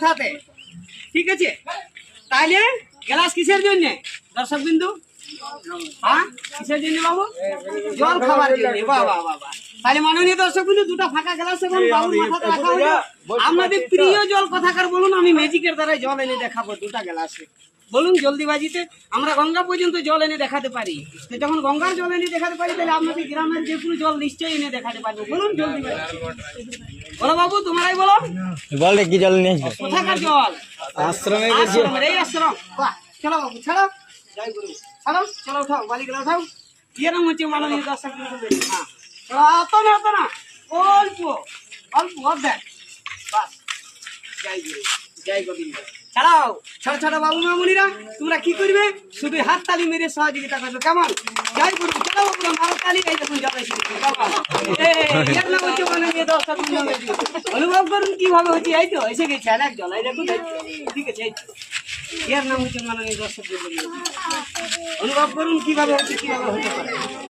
মাথাতে, ঠিক আছে? তাইলে গ্লাস কিসের জন্য দর্শক বিন্দু? হ্যাঁ, কিসের জন্য বাবু? জল খাবার জন্য। বাহ বাহ বাহ বাহ। তাহলে মাননীয় দর্শক বিন্দু, দুটো ফাঁকা গ্লাস এখন বাবুর মাথাতে রাখা হলো। আপনাদের প্রিয় জল কথাকার বলুন, আমি ম্যাজিকের দ্বারা জল এনে দেখাবো দুটো গ্লাসে। বলুন জলদিবাজিতে। আমরা গঙ্গা পর্যন্ত জল এনে দেখাতে পারি, তো যখন গঙ্গার জল এনে দেখাতে পারি, তাহলে আপনাদের গ্রামের যে কোনো জল নিশ্চয়ই এনে দেখাতে পারবো। বলুন জলদিবাজি। বলো বাবু, তোমরাই বলো। বল কি জল নিয়ে কোথাকার জল? আশ্রমে আশ্রমের। এই আশ্রম। বাহ, চলো বাবু ছাড়ো। জয় গুরু। ছাড়ো, চলো উঠাও, বালিগুলো উঠাও। কি নাম হচ্ছে মাননীয় দর্শক বিন্দু? হ্যাঁ, অত না অত না, অল্প অল্প অর্ধেক। বাস, জয় গুরু, জয় গোবিন্দ। ছাড়াও। ছোট ছোট বাবু মামুনিরা, তোমরা কি করবে? শুধু হাত তালি মেরে সহযোগিতা করবে, কেমন? জয় গুরু। চলো বাবু, মারো তালি। এই দেখুন জল এসে গেছে। বাবা, এর নাম হচ্ছে মাননীয় দর্শক বিন্দু। অনুভব করুন কিভাবে হচ্ছে। এই তো এসে গেছে এক জল। এই দেখুন, এই তো। ঠিক আছে, এই তো। এর নাম হচ্ছে মাননীয় দর্শক বিন্দু। অনুভব করুন কিভাবে হচ্ছে, কিভাবে হতে পারে।